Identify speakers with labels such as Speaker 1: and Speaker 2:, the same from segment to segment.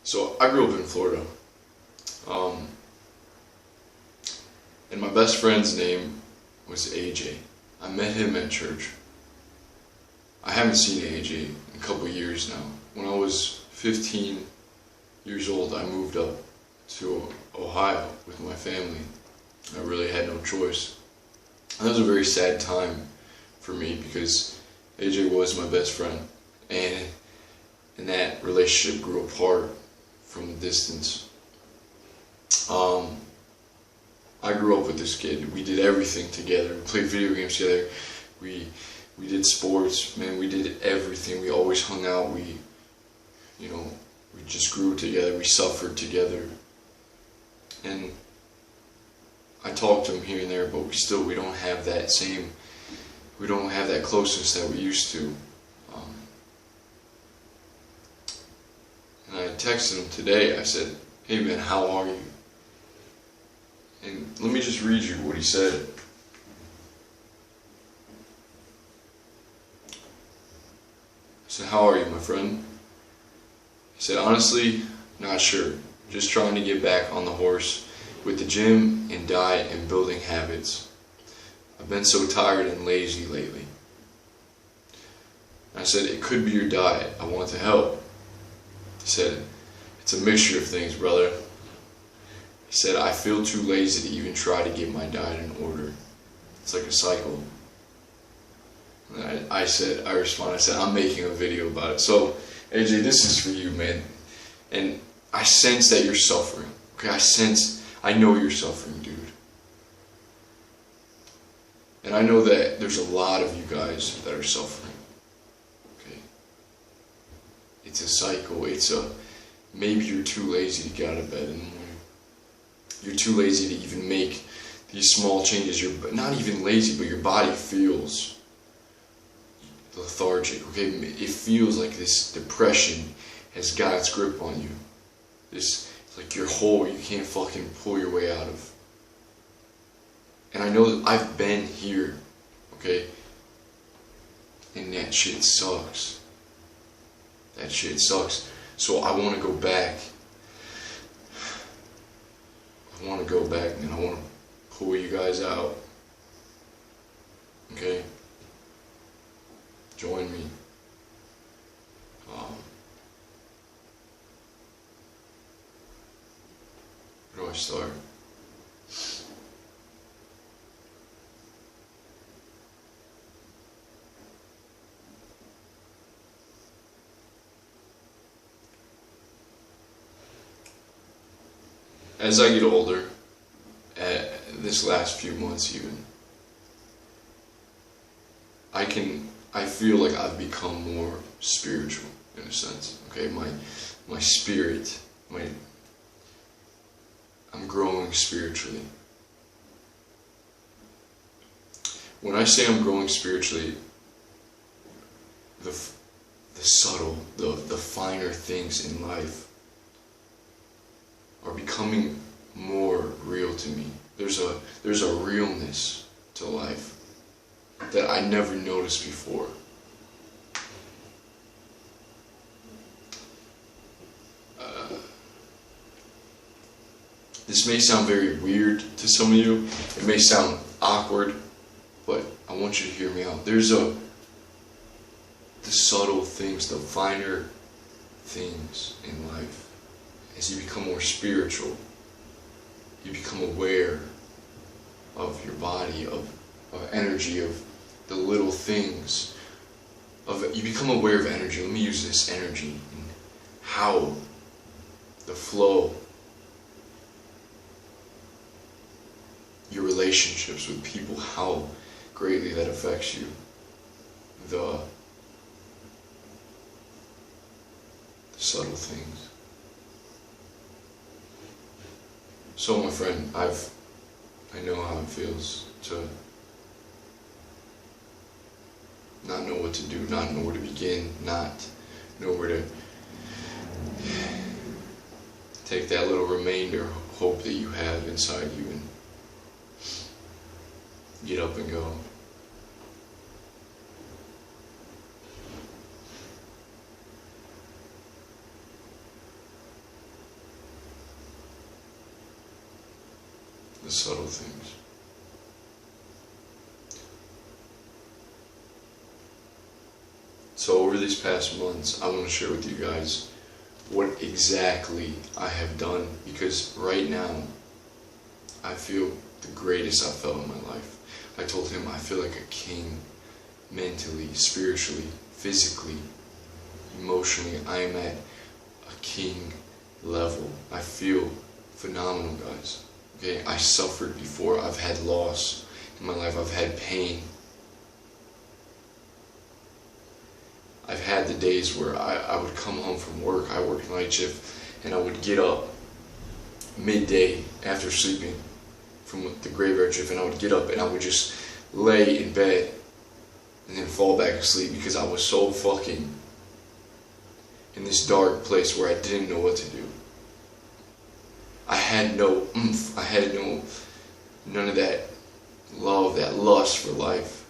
Speaker 1: So I grew up in Florida, and my best friend's name was AJ. I met him at church. I haven't seen AJ in a couple of years now. When I was 15 years old, I moved up to Ohio with my family. I really had no choice. And that was a very sad time for me because AJ was my best friend, and that relationship grew apart from the distance. I grew up with this kid. We did everything together. We played video games together. We did sports. Man, we did everything. We always hung out. We just grew together. We suffered together. And I talked to him here and there, but we don't have that closeness that we used to. And I texted him today. I said, "Hey man, how are you?" And let me just read you what he said. I said, "How are you, my friend?" He said, "Honestly, not sure. Just trying to get back on the horse with the gym and diet and building habits. I've been so tired and lazy lately." I said, "It could be your diet. I want to help." He said, "It's a mixture of things, brother." He said, "I feel too lazy to even try to get my diet in order. It's like a cycle." And I responded, I said, "I'm making a video about it." So, AJ, this is for you, man. And I sense that you're suffering. Okay, I know you're suffering, dude. And I know that there's a lot of you guys that are suffering. Okay. It's a cycle. Maybe you're too lazy to get out of bed in the morning. You're too lazy to even make these small changes. You're not even lazy, but your body feels lethargic. Okay, it feels like this depression has got its grip on you. It's like your hole you can't fucking pull your way out of. And I know that I've been here, okay? And that shit sucks. That shit sucks. So I want to go back. I want to go back and I want to pull you guys out. Okay? Join me. Where do I start? As I get older, this last few months even, I feel like I've become more spiritual in a sense. Okay, my spirit, I'm growing spiritually. When I say I'm growing spiritually, the subtle, the finer things in life are becoming more real to me. There's a realness to life that I never noticed before. This may sound very weird to some of you. It may sound awkward, but I want you to hear me out. There's the subtle things, the finer things in life. As you become more spiritual, you become aware of your body, of energy, of the little things. You become aware of energy. Let me use this energy and how the flow, your relationships with people, how greatly that affects you. The subtle things. So, my friend, I know how it feels to not know what to do, not know where to begin, not know where to take that little remainder hope that you have inside you and get up and go. the subtle things. So over these past months, I want to share with you guys what exactly I have done, because right now I feel the greatest I've felt in my life. I told him I feel like a king, mentally, spiritually, physically, emotionally. I am at a king level. I feel phenomenal, guys. Okay, I suffered before. I've had loss in my life. I've had pain. I've had the days where I would come home from work. I worked night shift, and I would get up midday after sleeping from the graveyard shift, and I would get up and I would just lay in bed and then fall back asleep because I was so fucking in this dark place where I didn't know what to do. I had no oomph. I had none of that love, that lust for life.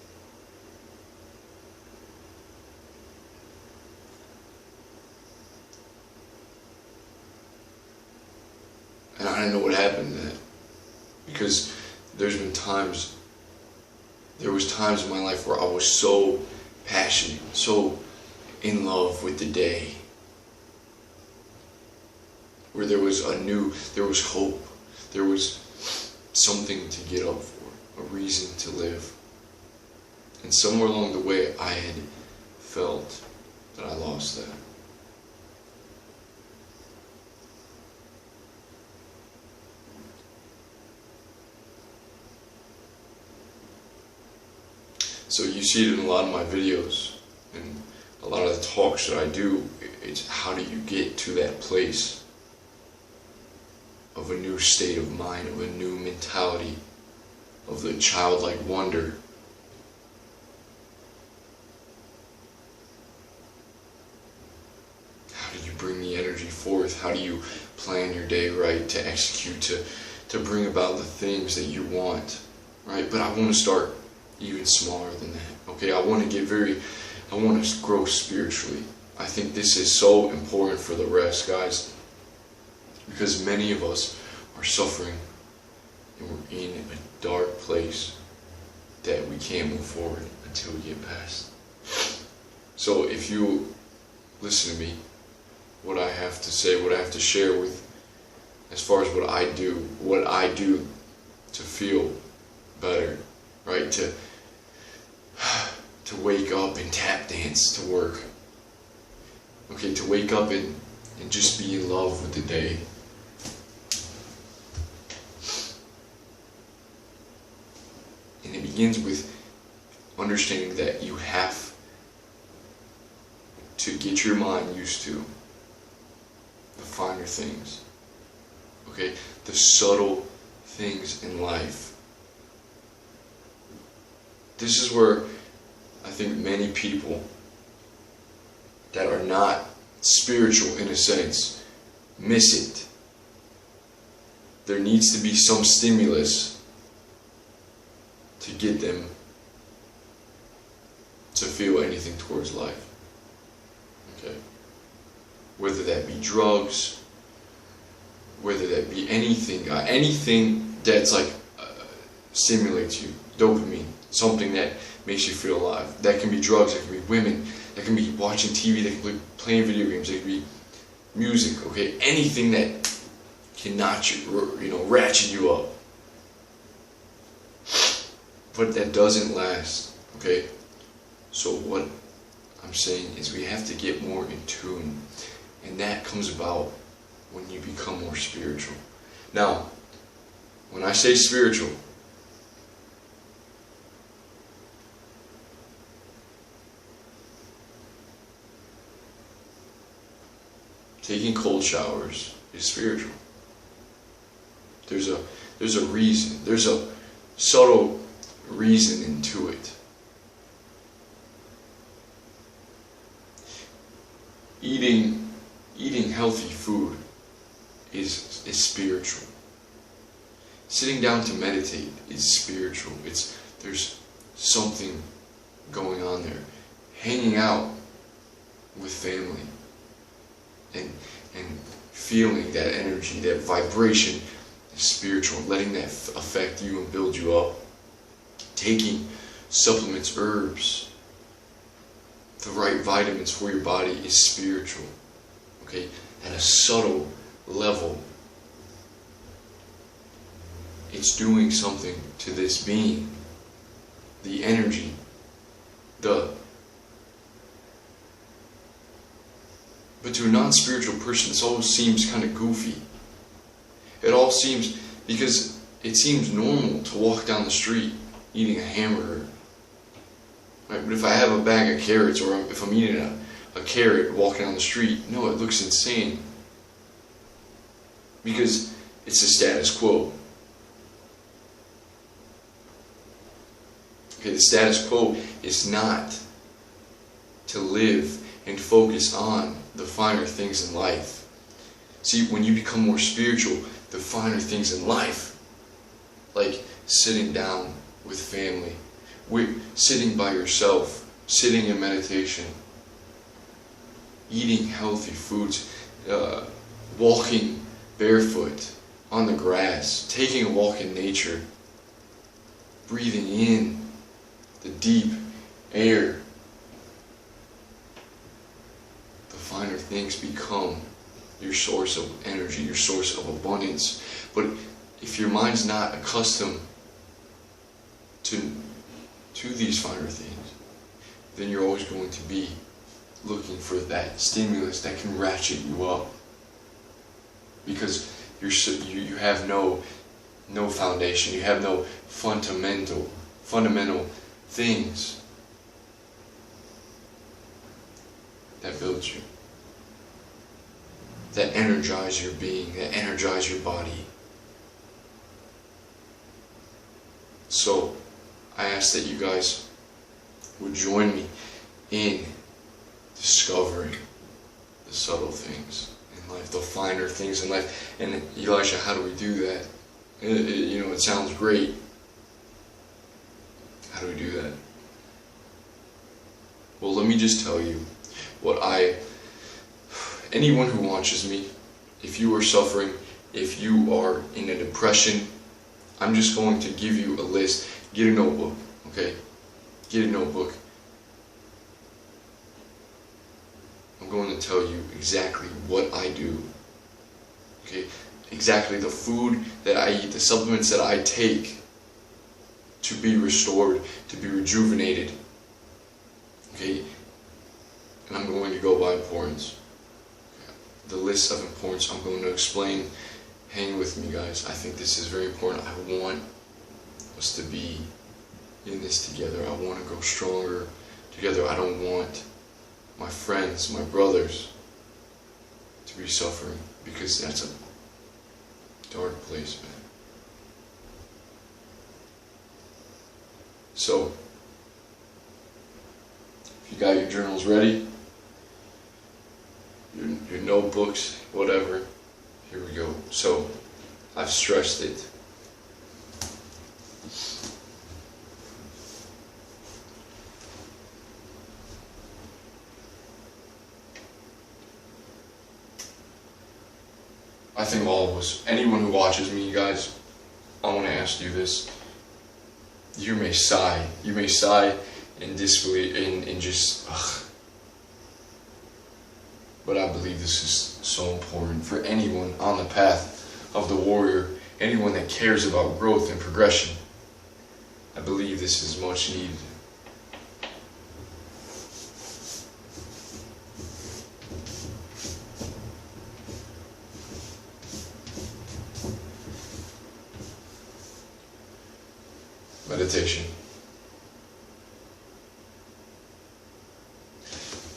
Speaker 1: And I didn't know what happened to that. Because there was times in my life where I was so passionate, so in love with the day, where there was hope, there was something to get up for, a reason to live. And somewhere along the way, I had felt that I lost that. So you see it in a lot of my videos and a lot of the talks that I do. It's how do you get to that place of a new state of mind, of a new mentality, of the childlike wonder. How do you bring the energy forth? How do you plan your day right to execute, to bring about the things that you want, right? But I want to start even smaller than that. Okay, I want to grow spiritually. I think this is so important for the rest, guys, because many of us are suffering and we're in a dark place that we can't move forward until we get past. So if you listen to me, what I have to say, what I have to share with, as far as what I do to feel better, right? To wake up and tap dance to work. Okay, to wake up and just be in love with the day. And it begins with understanding that you have to get your mind used to the finer things. Okay, the subtle things in life. This is where I think many people that are not spiritual in a sense miss it. There needs to be some stimulus to get them to feel anything towards life. Okay? Whether that be drugs, whether that be anything that's like stimulates you, dopamine, something that makes you feel alive. That can be drugs, that can be women, that can be watching TV, that can be playing video games, that can be music, okay? Anything that can ratchet you up. But that doesn't last, okay? So what I'm saying is we have to get more in tune. And that comes about when you become more spiritual. Now, when I say spiritual, taking cold showers is spiritual. There's a reason. There's a subtle reason into it. Eating healthy food is spiritual. Sitting down to meditate is spiritual. There's something going on there. Hanging out with family and feeling that energy, that vibration, is spiritual. Letting that affect you and build you up. Taking supplements, herbs, the right vitamins for your body is spiritual. Okay? At a subtle level, it's doing something to this being. The energy, but to a non-spiritual person, this all seems kind of goofy. It all seems, because it seems normal to walk down the street eating a hamburger. Right? But if I have a bag of carrots, or if I'm eating a carrot walking down the street, no, it looks insane. Because it's the status quo. Okay, the status quo is not to live and focus on the finer things in life. See, when you become more spiritual, the finer things in life, like sitting down with family, sitting by yourself, sitting in meditation, eating healthy foods, walking barefoot on the grass, taking a walk in nature, breathing in the deep air. The finer things become your source of energy, your source of abundance. But if your mind's not accustomed to these finer things, then you're always going to be looking for that stimulus that can ratchet you up. Because you have no foundation, you have no fundamental things that build you, that energize your being, that energize your body. So I ask that you guys would join me in discovering the subtle things in life, the finer things in life. And Elisha, how do we do that? It sounds great. How do we do that? Well, let me just tell you anyone who watches me, if you are suffering, if you are in a depression, I'm just going to give you a list. Get a notebook, okay? Get a notebook. I'm going to tell you exactly what I do, okay? Exactly the food that I eat, the supplements that I take to be restored, to be rejuvenated, okay? And I'm going to go by importance. The list of importance I'm going to explain. Hang with me, guys. I think this is very important. I want us to be in this together. I want to go stronger together. I don't want my friends, my brothers, to be suffering, because that's a dark place, man. So, if you got your journals ready, your notebooks, whatever, here we go. So, I've stressed it. I think all of us, anyone who watches me, you guys, I want to ask you this. You may sigh in disbelief, in just, but I believe this is so important for anyone on the path of the warrior, anyone that cares about growth and progression. I believe this is much needed. Meditation.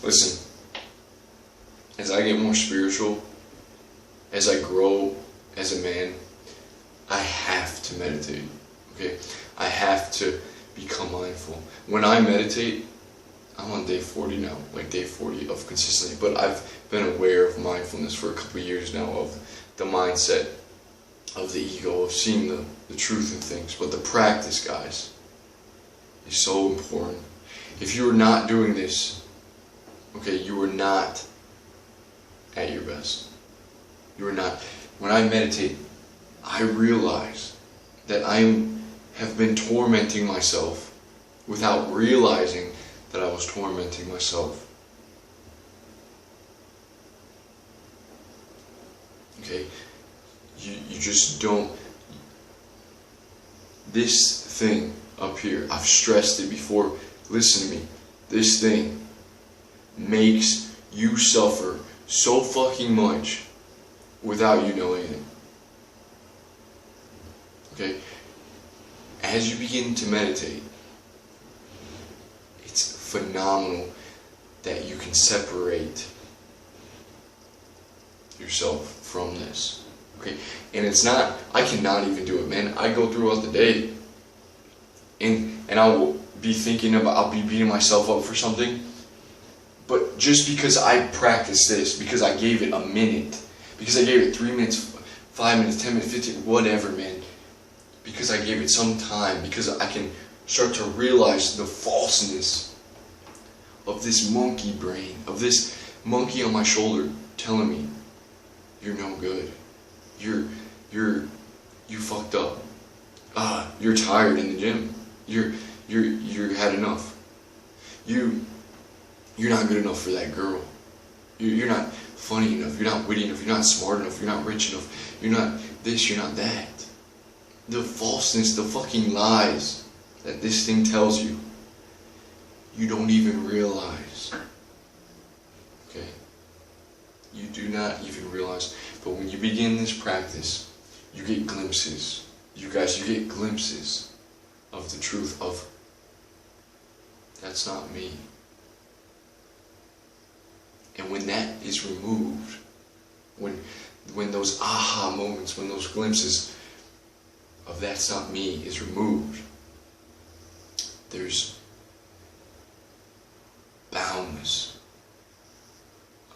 Speaker 1: Listen, as I get more spiritual, as I grow as a man, I have to meditate, okay? I have to become mindful. When I meditate, I'm on day 40 now, like day 40 of consistency, but I've been aware of mindfulness for a couple of years now, of the mindset, of the ego, of seeing the truth in things. But the practice, guys, is so important. If you are not doing this, okay, you are not at your best. You are not. When I meditate, I realize that have been tormenting myself without realizing that I was tormenting myself. Okay? You just don't. This thing up here, I've stressed it before. Listen to me. This thing makes you suffer so fucking much without you knowing it. Okay? As you begin to meditate, it's phenomenal that you can separate yourself from this. Okay? And it's not, I cannot even do it, man. I go throughout the day and I will be thinking about, I'll be beating myself up for something. But just because I practiced this, because I gave it a minute, because I gave it 3 minutes, 5 minutes, 10 minutes, 15, whatever, man. Because I gave it some time, because I can start to realize the falseness of this monkey brain, of this monkey on my shoulder telling me, you're no good. You fucked up. You're tired in the gym. You're had enough. You're not good enough for that girl. You're not funny enough. You're not witty enough. You're not smart enough. You're not rich enough. You're not this. You're not that. The falseness, the fucking lies that this thing tells you, you don't even realize. Okay? You do not even realize. But when you begin this practice, you get glimpses. You guys, you get glimpses of the truth of, that's not me. And when that is removed, when those aha moments, when those glimpses of that's not me is removed, there's boundless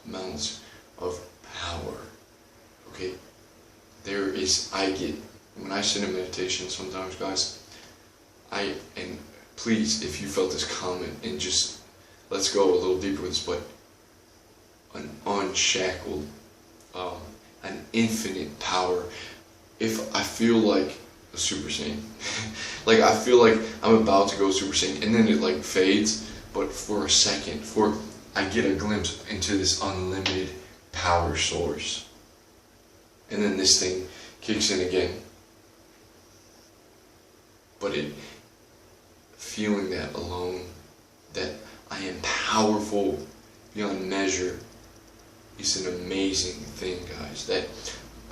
Speaker 1: amounts of power. Okay? There is, when I sit in meditation sometimes, guys, and please, if you felt this comment, and just, let's go a little deeper with this, but an unshackled, an infinite power. If I feel like a Super Saiyan, like I feel like I'm about to go Super Saiyan, and then it like fades, but for a second, I get a glimpse into this unlimited power source, and then this thing kicks in again. But feeling that alone, that I am powerful beyond measure, is an amazing thing, guys, that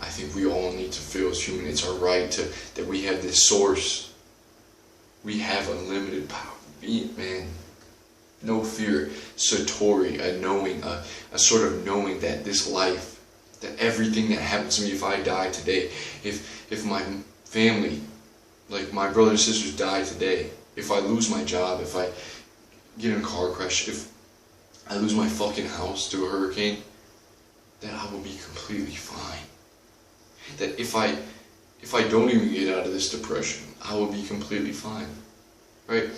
Speaker 1: I think we all need to feel as human. It's our right that we have this source. We have unlimited power. Man, no fear. Satori, a knowing, a sort of knowing that this life, that everything that happens to me, if I die today, if my family, like my brothers and sisters die today, if I lose my job, if I get in a car crash, if I lose my fucking house to a hurricane, that I will be completely fine. That if I don't even get out of this depression, I will be completely fine. Right?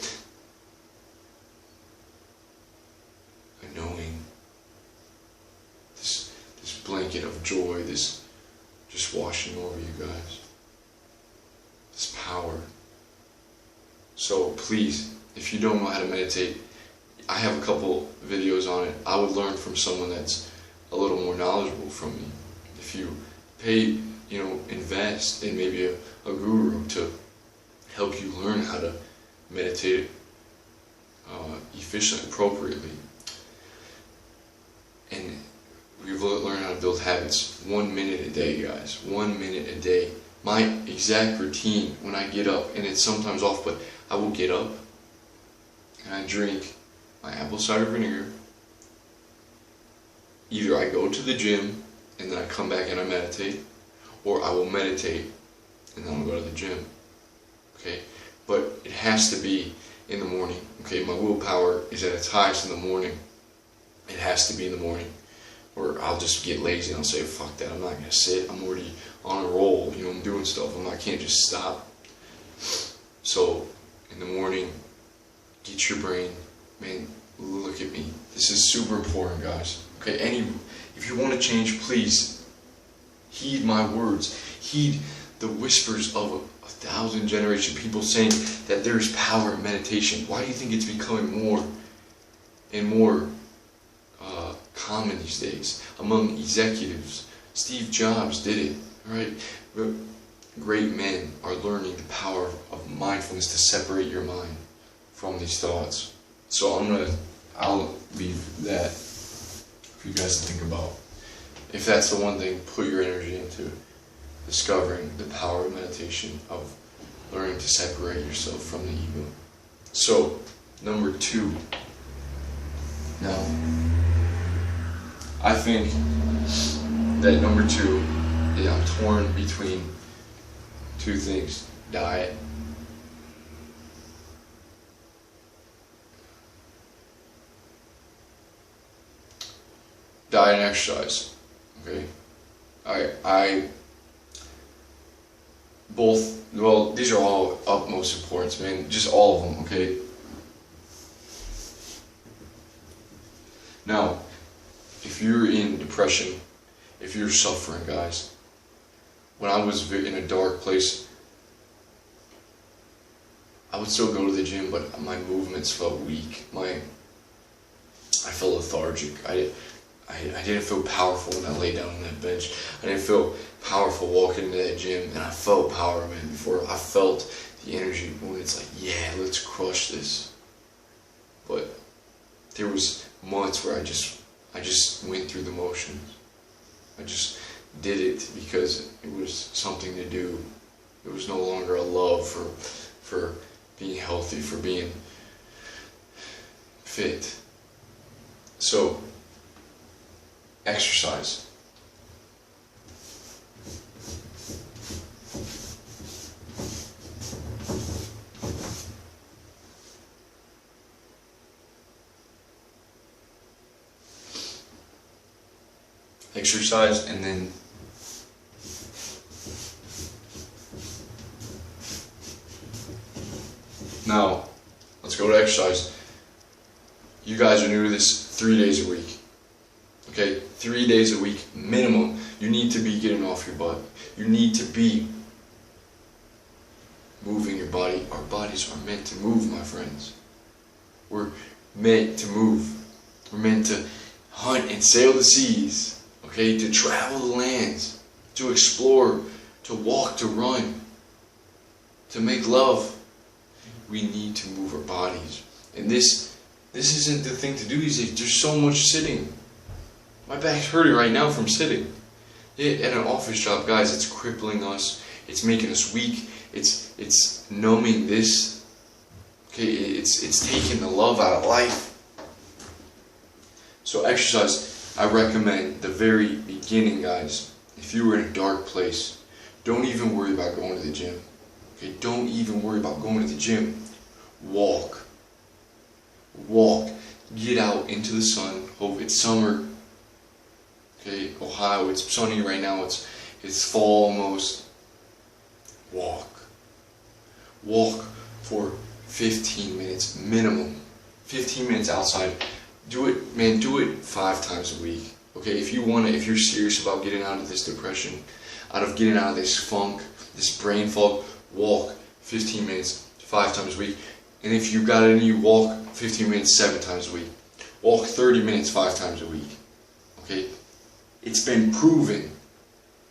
Speaker 1: A knowing, this blanket of joy, this just washing over you guys. This power. So please, if you don't know how to meditate, I have a couple videos on it. I would learn from someone that's a little more knowledgeable from me. If you pay, invest in maybe a guru to help you learn how to meditate efficiently, appropriately. And we've learned how to build habits. 1 minute a day, guys. 1 minute a day. My exact routine when I get up, and it's sometimes off, but I will get up and I drink my apple cider vinegar. Either I go to the gym and then I come back and I meditate, or I will meditate and then I'll go to the gym. Okay? But it has to be in the morning. Okay? My willpower is at its highest in the morning. It has to be in the morning. Or I'll just get lazy and I'll say, fuck that, I'm not going to sit. I'm already on a roll. I'm doing stuff. I can't just stop. So, in the morning, get your brain, man, look at me. This is super important, guys. Okay, if you want to change, please heed my words. Heed the whispers of a thousand generation people saying that there is power in meditation. Why do you think it's becoming more and more common these days among executives? Steve Jobs did it, right? Great men are learning the power of mindfulness to separate your mind from these thoughts. So I'll leave that for you guys to think about. If that's the one thing, put your energy into discovering the power of meditation, of learning to separate yourself from the ego. So, number 2. Now, I think that number 2, I'm torn between 2 things. Diet. Diet and exercise. Okay? I both, well, these are all utmost importance, man. Just all of them, okay? Now, if you're in depression, if you're suffering, guys, when I was in a dark place, I would still go to the gym, but my movements felt weak. I felt lethargic. I didn't feel powerful when I lay down on that bench. I didn't feel powerful walking into that gym, and I felt power, man, before I felt the energy when it's like, yeah, let's crush this. But there was months where I just went through the motions. I just did it because it was something to do. There was no longer a love for being healthy, for being fit. So, exercise. Exercise, and then now let's go to exercise. You guys are new to this 3 days a week. Okay, 3 days a week minimum. You need to be getting off your butt. You need to be moving your body. Our bodies are meant to move, my friends. We're meant to move. We're meant to hunt and sail the seas. Okay, to travel the lands, to explore, to walk, to run, to make love. We need to move our bodies. And this isn't the thing to do these days. There's so much sitting. My back's hurting right now from sitting. At an office job, guys, it's crippling us. It's making us weak. It's numbing this. Okay, it's taking the love out of life. So exercise. I recommend the very beginning, guys, if you were in a dark place, don't even worry about going to the gym. Okay, don't even worry about going to the gym. Walk. Walk. Get out into the sun. Hope it's summer. Okay, Ohio, it's sunny right now. It's fall almost. Walk. Walk for 15 minutes minimum. 15 minutes outside. Do it, man, do it 5 times a week. Okay, if you're serious about getting out of this depression, getting out of this funk, this brain fog, walk 15 minutes 5 times a week. And if you got it in you, walk 15 minutes 7 times a week. Walk 30 minutes 5 times a week. Okay? It's been proven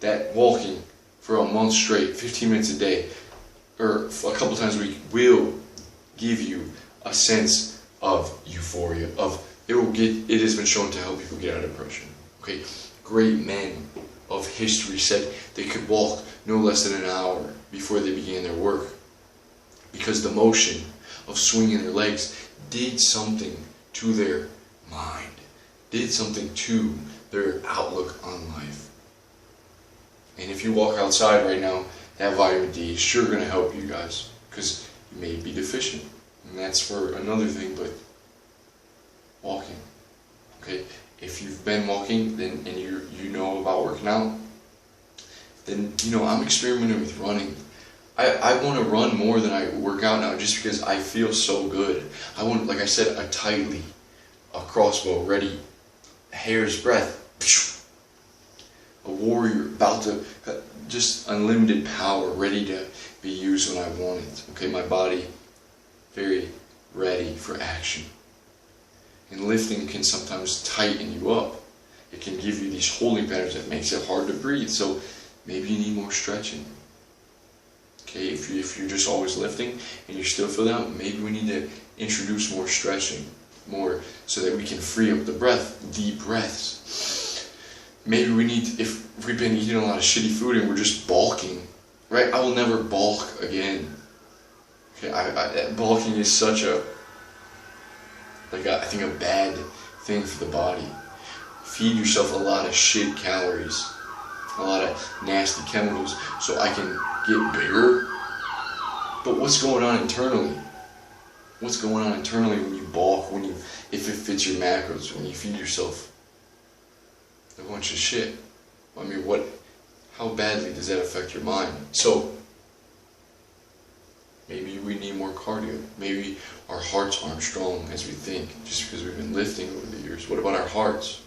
Speaker 1: that walking for a month straight, 15 minutes a day, or a couple times a week, will give you a sense of euphoria, it has been shown to help people get out of depression. Okay, great men of history said they could walk no less than an hour before they began their work, because the motion of swinging their legs did something to their mind, did something to their outlook on life. And if you walk outside right now, that vitamin D is sure going to help you guys, because you may be deficient, and that's for another thing. But walking, okay, if you've been walking, then and you know about working out, then I'm experimenting with running. I want to run more than I work out now, just because I feel so good. I want, like I said, a tightly, a crossbow ready, a hair's breadth, a warrior, about to, just unlimited power, ready to be used when I want it. Okay, my body very ready for action. And lifting can sometimes tighten you up. It can give you these holding patterns that makes it hard to breathe. So maybe you need more stretching. Okay, if you're just always lifting and you still feel that, maybe we need to introduce more stretching, more so that we can free up the breath, deep breaths. Maybe we need, if we've been eating a lot of shitty food and we're just bulking, right? I will never bulk again. Okay, bulking is such a, I think a bad thing for the body. Feed yourself a lot of shit calories, a lot of nasty chemicals, so I can get bigger. But what's going on internally? What's going on internally when you bulk, if it fits your macros, when you feed yourself a bunch of shit? I mean, how badly does that affect your mind? So, maybe we need more cardio. Maybe our hearts aren't strong as we think, just because we've been lifting over the years. What about our hearts?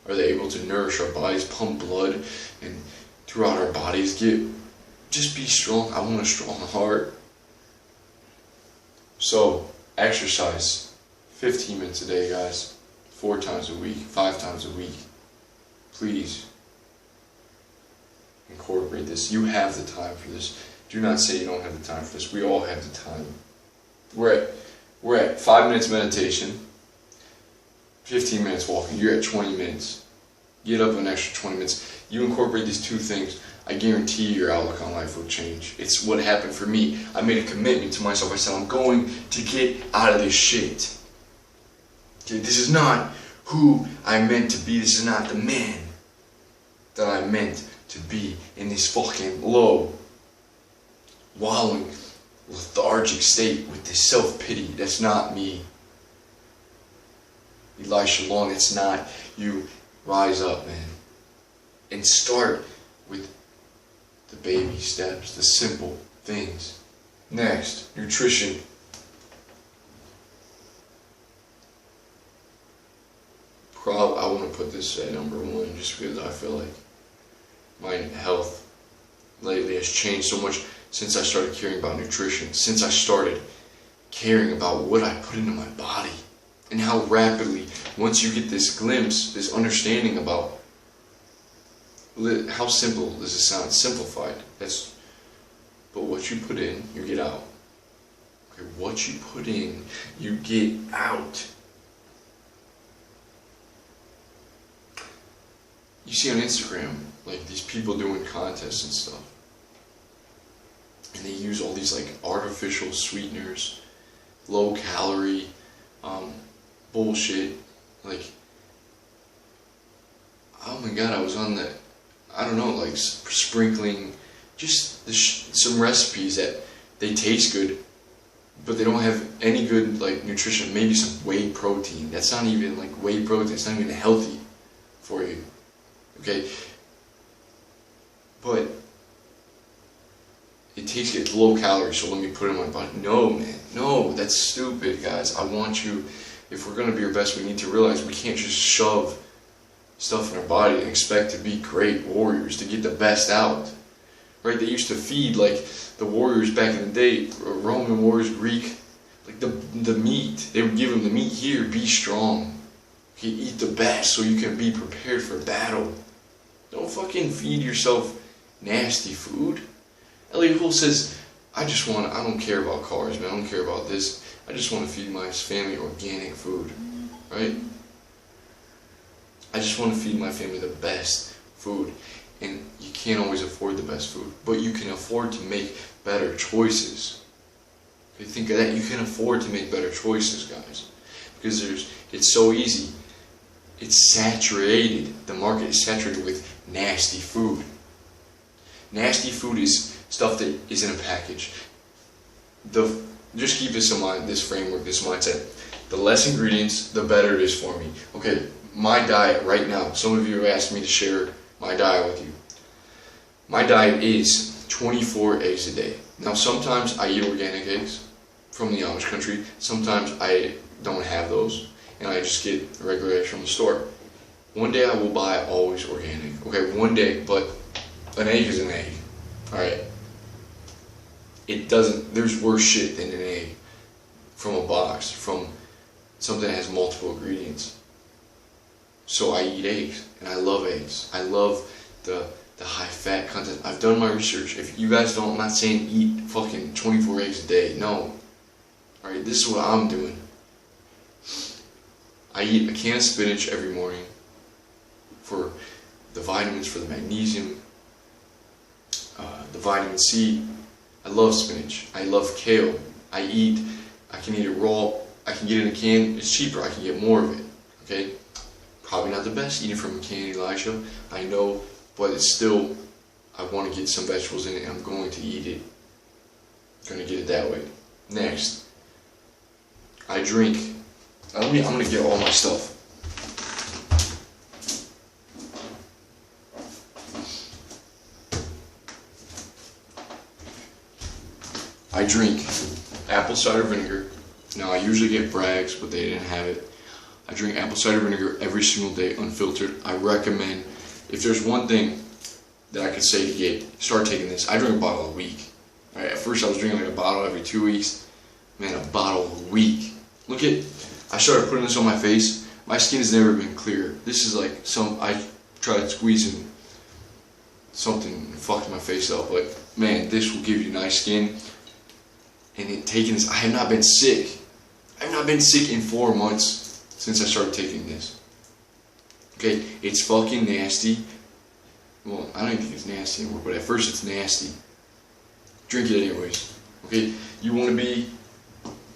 Speaker 1: Are they able to nourish our bodies, pump blood, and throughout our bodies just be strong? I want a strong heart. So, exercise. 15 minutes a day, guys. 4 times a week, 5 times a week. Please incorporate this. You have the time for this. Do not say you don't have the time for this. We all have the time. We're at 5 minutes meditation, 15 minutes walking. You're at 20 minutes. Get up an extra 20 minutes. You incorporate these 2 things, I guarantee your outlook on life will change. It's what happened for me. I made a commitment to myself. I said, I'm going to get out of this shit. Okay, this is not who I meant to be. This is not the man that I meant to be in this fucking low, wallowing, lethargic state with this self-pity. That's not me. Elisha Long, it's not you. Rise up, man. And start with the baby steps, the simple things. Next, nutrition. I want to put this at number 1 just because I feel like my health lately has changed so much since I started caring about nutrition, since I started caring about what I put into my body, and how rapidly, once you get this glimpse, this understanding about how simple does it sound? Simplified. But what you put in, you get out. Okay, what you put in, you get out. You see on Instagram, like these people doing contests and stuff, and they use all these like artificial sweeteners, low calorie, bullshit. Like, oh my god, I was on that. I don't know, like sprinkling just some recipes that they taste good, but they don't have any good like nutrition. Maybe some whey protein. That's not even like whey protein. It's not even healthy for you. Okay, but it tastes good. It's low calorie, so let me put it in my body. No, man, no, that's stupid, guys. I want you. If we're gonna be our best, we need to realize we can't just shove stuff in our body and expect to be great warriors, to get the best out. Right? They used to feed like the warriors back in the day, Roman warriors, Greek, like the meat. They would give them the meat here, be strong. Okay, eat the best so you can be prepared for battle. Don't fucking feed yourself nasty food. Elliot Hull says, I don't care about cars, man. I don't care about this. I just want to feed my family organic food. Right? I just want to feed my family the best food. And you can't always afford the best food, but you can afford to make better choices. If you think of that, you can afford to make better choices, guys. Because it's so easy. It's saturated. The market is saturated with nasty food. Nasty food is stuff that is in a package. Just keep this in mind, this framework, this mindset. The less ingredients, the better it is for me. Okay, my diet right now, some of you have asked me to share my diet with you. My diet is 24 eggs a day. Now sometimes I eat organic eggs from the Amish country. Sometimes I don't have those and I just get regular eggs from the store. One day I will buy always organic, Okay, one day, but an egg is an egg. Alright? It doesn't, there's worse shit than an egg from a box, from something that has multiple ingredients. So I eat eggs, and I love eggs. I love the high fat content. I've done my research. If you guys don't, I'm not saying eat fucking 24 eggs a day. No. Alright, this is what I'm doing. I eat a can of spinach every morning for the vitamins, for the magnesium, the vitamin C. I love spinach. I love kale. I can eat it raw. I can get it in a can. It's cheaper. I can get more of it. Okay? Probably not the best eating from a can, Elijah. I know, but it's still, I want to get some vegetables in it, and I'm going to eat it. I'm going to get it that way. Next, I drink. I'm going to get all my stuff. I drink apple cider vinegar. Now I usually get Bragg's, but they didn't have it. I drink apple cider vinegar every single day, unfiltered. I recommend, if there's one thing that I could say to start taking this, I drink a bottle a week. Right, at first I was drinking like a bottle every 2 weeks. Man, a bottle a week. I started putting this on my face. My skin has never been clear. This is like I tried squeezing something and fucked my face up. But man, this will give you nice skin. And taking this, I have not been sick. I have not been sick in 4 months since I started taking this. Okay, it's fucking nasty. Well, I don't even think it's nasty anymore, but at first it's nasty. Drink it anyways. Okay, you want to be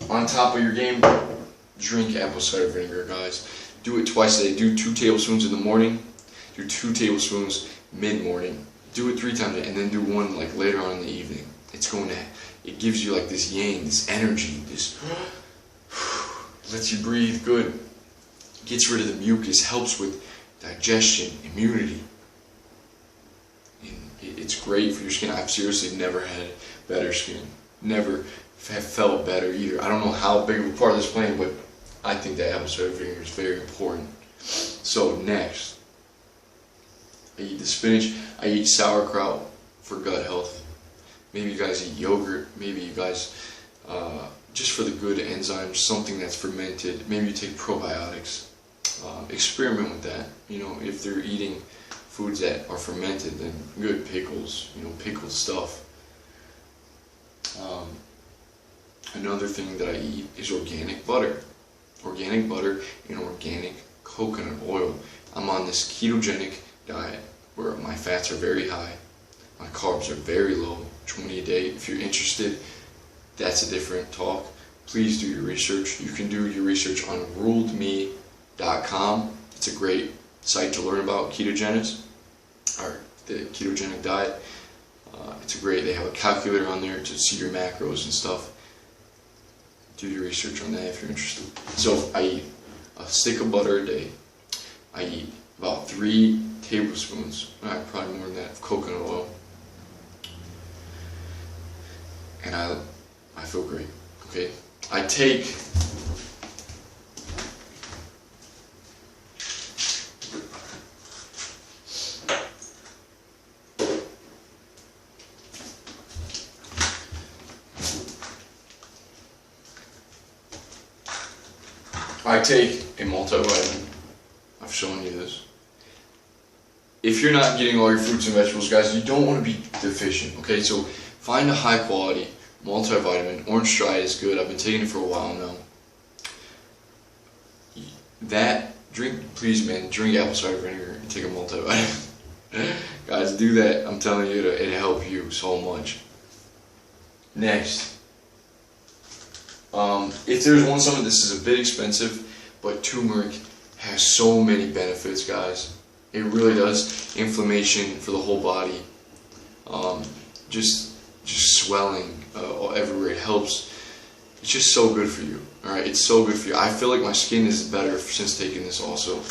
Speaker 1: on top of your game? Drink apple cider vinegar, guys. Do it twice a day. Do 2 tablespoons in the morning. Do 2 tablespoons mid-morning. Do it 3 times a day, and then do 1 like later on in the evening. It gives you like this yang, this energy, this lets you breathe good. Gets rid of the mucus, helps with digestion, immunity. And it's great for your skin. I've seriously never had better skin. Never have felt better either. I don't know how big of a part of this playing, but I think that apple cider vinegar is very important. So next, I eat the spinach. I eat sauerkraut for gut health. Maybe you guys eat yogurt. Maybe you guys, just for the good enzymes, something that's fermented. Maybe you take probiotics. Experiment with that. You know, if they're eating foods that are fermented, then good. Pickles, pickled stuff. Another thing that I eat is organic butter. Organic butter and organic coconut oil. I'm on this ketogenic diet where my fats are very high, my carbs are very low, 20 a day. If you're interested, that's a different talk. Please do your research. You can do your research on ruledme.com. It's a great site to learn about ketogenesis, or the ketogenic diet. They have a calculator on there to see your macros and stuff. Do your research on that if you're interested. So I eat a stick of butter a day. I eat about 3 tablespoons, probably more than that, of coconut oil. And I feel great, okay? I take a multivitamin. I've shown you this. If you're not getting all your fruits and vegetables, guys, you don't want to be deficient, okay? So find a high quality multivitamin. Orange Stride is good. I've been taking it for a while now. Please man, drink apple cider vinegar and take a multivitamin. Guys, do that. I'm telling you, it'll help you so much. Next. If there's one supplement, this is a bit expensive, but turmeric has so many benefits, guys. It really does. Inflammation for the whole body, just swelling everywhere. It helps. It's just so good for you. All right, it's so good for you. I feel like my skin is better since taking this also.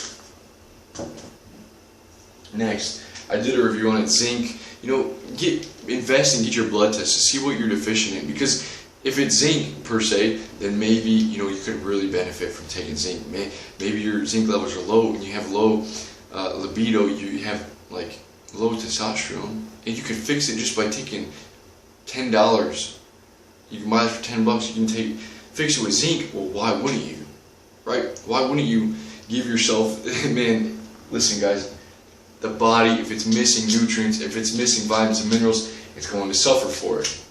Speaker 1: Next, I did a review on it. Zinc. Invest and get your blood test to see what you're deficient in, because if it's zinc per se, then maybe you could really benefit from taking zinc. Maybe your zinc levels are low and you have low libido. You have like low testosterone, and you can fix it just by taking $10. You can buy it for $10. You can fix it with zinc. Well, why wouldn't you? Right? Why wouldn't you give yourself, man, listen guys, the body, if it's missing nutrients, if it's missing vitamins and minerals, it's going to suffer for it.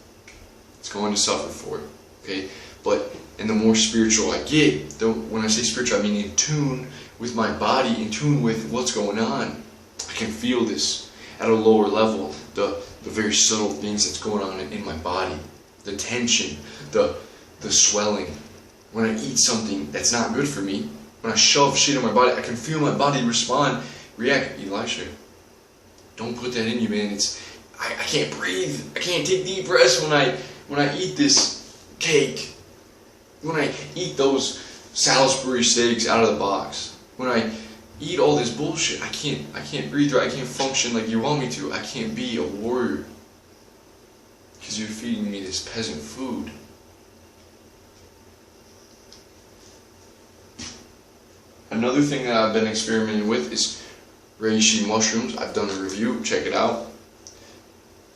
Speaker 1: It's going to suffer for it. Okay? But, and the more spiritual I get, when I say spiritual, I mean in tune with my body, in tune with what's going on. I can feel this at a lower level, the very subtle things that's going on in my body. The tension, the swelling. When I eat something that's not good for me, when I shove shit in my body, I can feel my body respond, react. Elisha, don't put that in you, man. I can't breathe. I can't take deep breaths when I eat this cake. When I eat those Salisbury steaks out of the box. When I eat all this bullshit, I can't breathe right. I can't function like you want me to. I can't be a warrior. Because you're feeding me this peasant food. Another thing that I've been experimenting with is reishi mushrooms. I've done a review, check it out.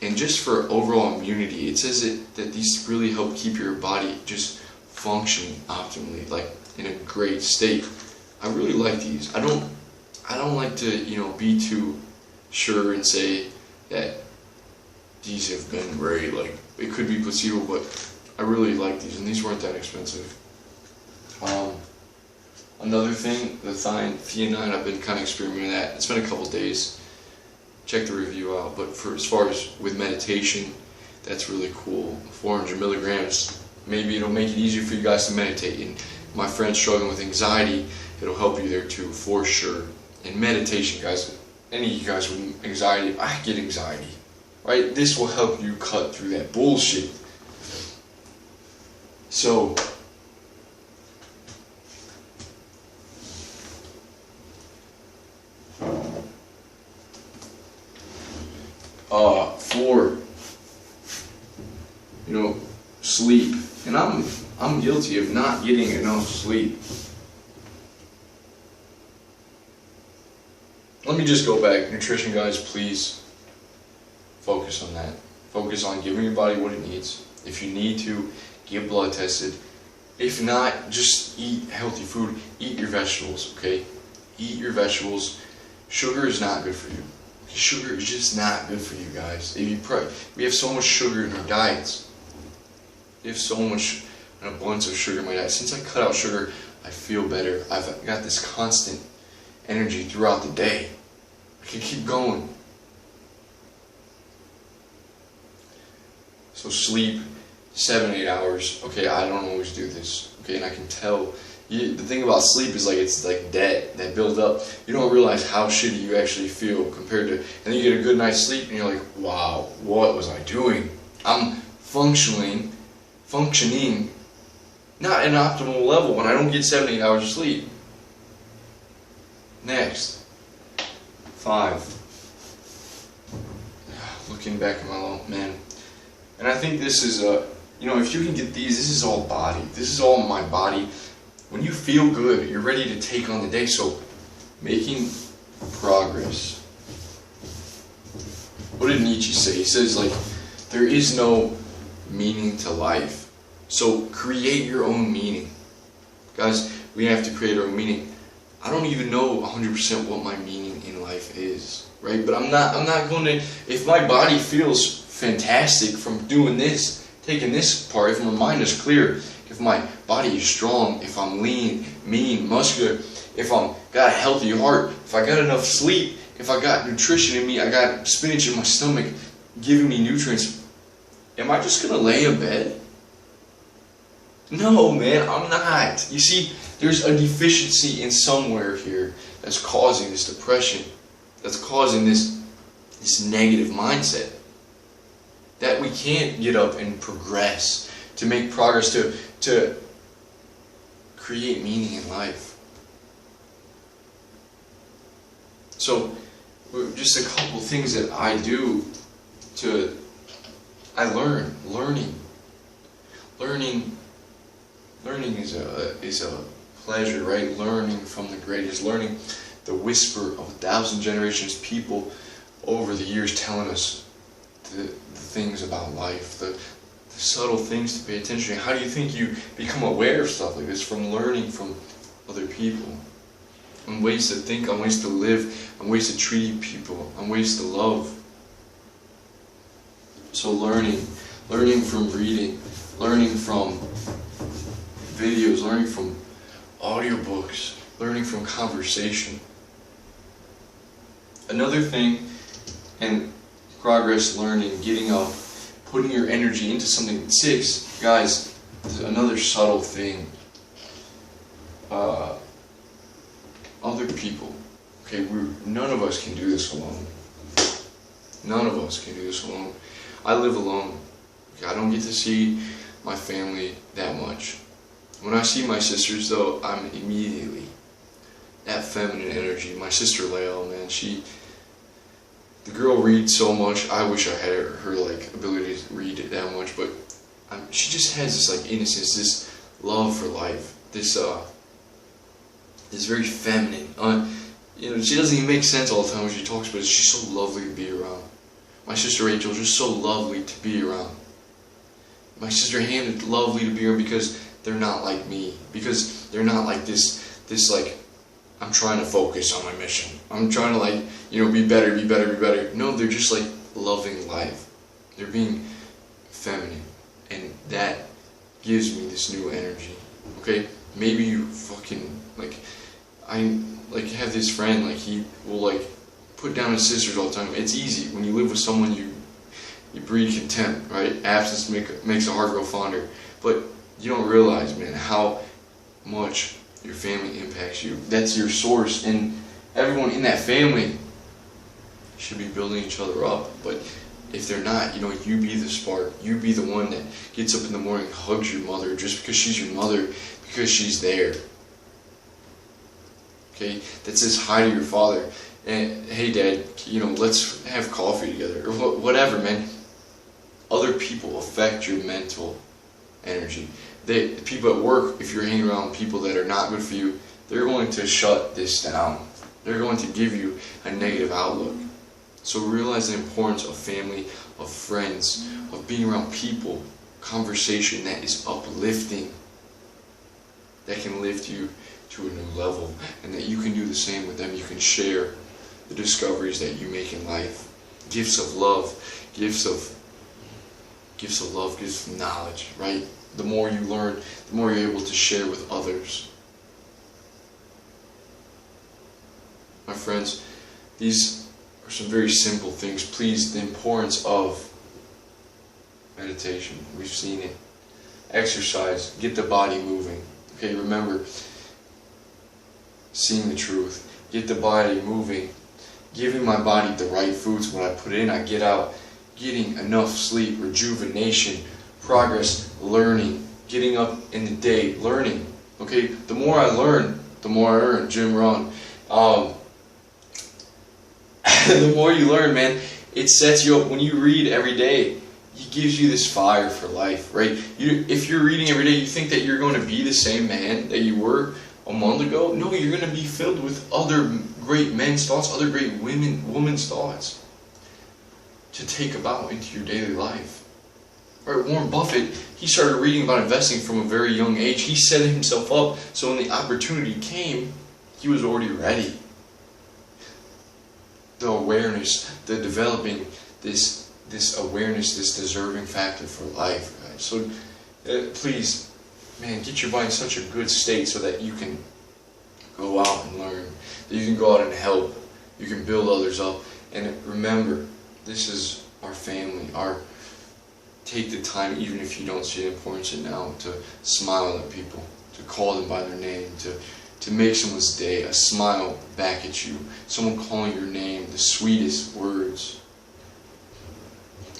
Speaker 1: And just for overall immunity, it says that these really help keep your body just functioning optimally, like in a great state. I really like these. I don't like to, be too sure and say that these have been great. Like, it could be placebo, but I really like these, and these weren't that expensive. Another thing, the theanine, I've been kind of experimenting with that. It's been a couple days. Check the review out. But as far as with meditation, that's really cool. 400 milligrams. Maybe it'll make it easier for you guys to meditate. And my friends struggling with anxiety, it'll help you there too, for sure. And meditation, guys. Any of you guys with anxiety, I get anxiety. Right? This will help you cut through that bullshit. So, 4, sleep. And I'm guilty of not getting enough sleep. Let me just go back. Nutrition, guys, please focus on that. Focus on giving your body what it needs. If you need to, get blood tested. If not, just eat healthy food. Eat your vegetables, okay? Eat your vegetables. Sugar is not good for you. Sugar is just not good for you guys. We have so much sugar in our diets. We have so much, an abundance of sugar in my diet. Since I cut out sugar, I feel better. I've got this constant energy throughout the day. I can keep going. So sleep, 7-8 hours. Okay, I don't always do this. Okay, and I can tell. The thing about sleep is it's like debt that builds up. You don't realize how shitty you actually feel compared to, and then you get a good night's sleep and you're like, wow, what was I doing? I'm functioning, not at an optimal level when I don't get 7-8 hours of sleep. Next, 5. Looking back at my life, man. And I think this is if you can get these, this is all body. This is all my body. When you feel good, you're ready to take on the day. So, making progress. What did Nietzsche say? He says, there is no meaning to life. So, create your own meaning. Guys, we have to create our own meaning. I don't even know 100% what my meaning in life is, right? But I'm not going to, if my body feels fantastic from doing this, taking this part, if my mind is clear, if my body is strong, if I'm lean, mean, muscular, if I'm got a healthy heart, if I got enough sleep, if I got nutrition in me, I got spinach in my stomach giving me nutrients, am I just going to lay in bed? No, man, I'm not. You see, there's a deficiency in somewhere here that's causing this depression, that's causing this negative mindset, that we can't get up and progress, to make progress, to create meaning in life. So, just a couple things that I do Learning is a pleasure, right? Learning from the greatest, learning the whisper of 1,000 generations, people over the years telling us the things about life, the subtle things to pay attention to. How do you think you become aware of stuff like this? From learning from other people, on ways to think, on ways to live, on ways to treat people, on ways to love. So learning from reading, learning from videos, learning from audiobooks, learning from conversation. Another thing, and progress, learning, getting up, putting your energy into something. 6, guys, another subtle thing. Other people. Okay, none of us can do this alone. None of us can do this alone. I live alone. Okay, I don't get to see my family that much. When I see my sisters, though, I'm immediately that feminine energy. My sister Lael, man, the girl reads so much. I wish I had her like ability to read it that much, but she just has this like innocence, this love for life, this very feminine. She doesn't even make sense all the time when she talks, but she's so lovely to be around. My sister Rachel is just so lovely to be around. My sister Hannah is lovely to be around because they're not like me, because they're not like this like, I'm trying to focus on my mission. I'm trying to like, be better, be better, be better. No, they're just like loving life. They're being feminine, and that gives me this new energy. Okay, maybe you fucking I have this friend, like he will put down his sisters all the time. It's easy when you live with someone, you breed contempt, right? Absence makes a heart grow fonder. But you don't realize, man, how much your family impacts you. That's your source, and everyone in that family should be building each other up. But if they're not, you be the spark. You be the one that gets up in the morning, hugs your mother just because she's your mother, because she's there. Okay, that says hi to your father, and hey Dad, let's have coffee together, or whatever, man. Other people affect your mental energy. The people at work, if you're hanging around people that are not good for you, they're going to shut this down. They're going to give you a negative outlook. So realize the importance of family, of friends, of being around people, conversation that is uplifting, that can lift you to a new level, and that you can do the same with them. You can share the discoveries that you make in life. Gifts of love, gifts of love, gifts of knowledge, right? The more you learn, the more you're able to share with others. My friends, these are some very simple things. Please, the importance of meditation. We've seen it. Exercise. Get the body moving. Okay, remember, seeing the truth. Get the body moving. Giving my body the right foods. When I put it in, I get out. Getting enough sleep. Rejuvenation. Progress. Learning. Getting up in the day. Learning. Okay, the more I learn, the more I earn. Jim Rohn. The more you learn, man, it sets you up. When you read every day, it gives you this fire for life, right? If you're reading every day, you think that you're going to be the same man that you were a month ago. No, you're going to be filled with other great men's thoughts, other great women's thoughts to take about into your daily life. Right? Warren Buffett, he started reading about investing from a very young age. He set himself up so when the opportunity came, he was already ready. The awareness, the developing this awareness, this deserving factor for life, guys. So please, man, get your body in such a good state so that you can go out and learn, that you can go out and help, you can build others up. And remember, this is our family. Take the time, even if you don't see the importance of it now, to smile at people, to call them by their name, to make someone's day, a smile back at you, someone calling your name, the sweetest words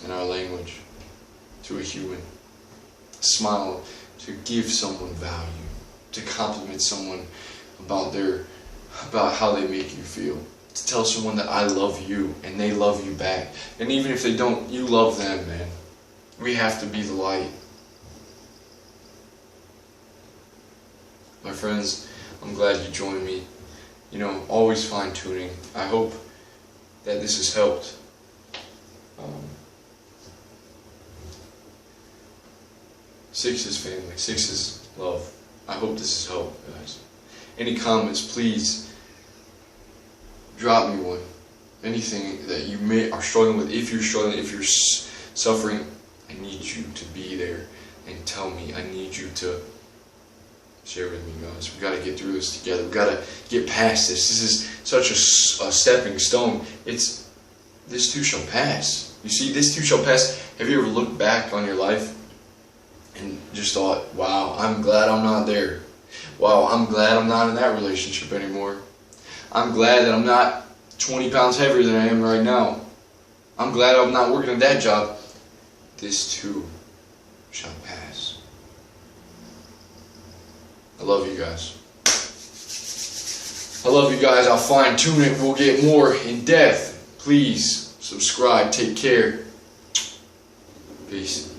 Speaker 1: in our language to a human. A smile to give someone value, to compliment someone about how they make you feel, to tell someone that I love you and they love you back. And even if they don't, you love them, man. We have to be the light. My friends, I'm glad you joined me. Always fine-tuning. I hope that this has helped. Six is family. Six is love. I hope this has helped, guys. Any comments, please drop me one. Anything that you are struggling with, if you're struggling, if you're suffering, I need you to be there and tell me. I need you to share with me, guys. We've got to get through this together. We've got to get past this. This is such a stepping stone. This too shall pass. You see, this too shall pass. Have you ever looked back on your life and just thought, wow, I'm glad I'm not there. Wow, I'm glad I'm not in that relationship anymore. I'm glad that I'm not 20 pounds heavier than I am right now. I'm glad I'm not working at that job. This too shall pass. I love you guys. I love you guys. I'll fine tune it. We'll get more in depth. Please subscribe. Take care. Peace.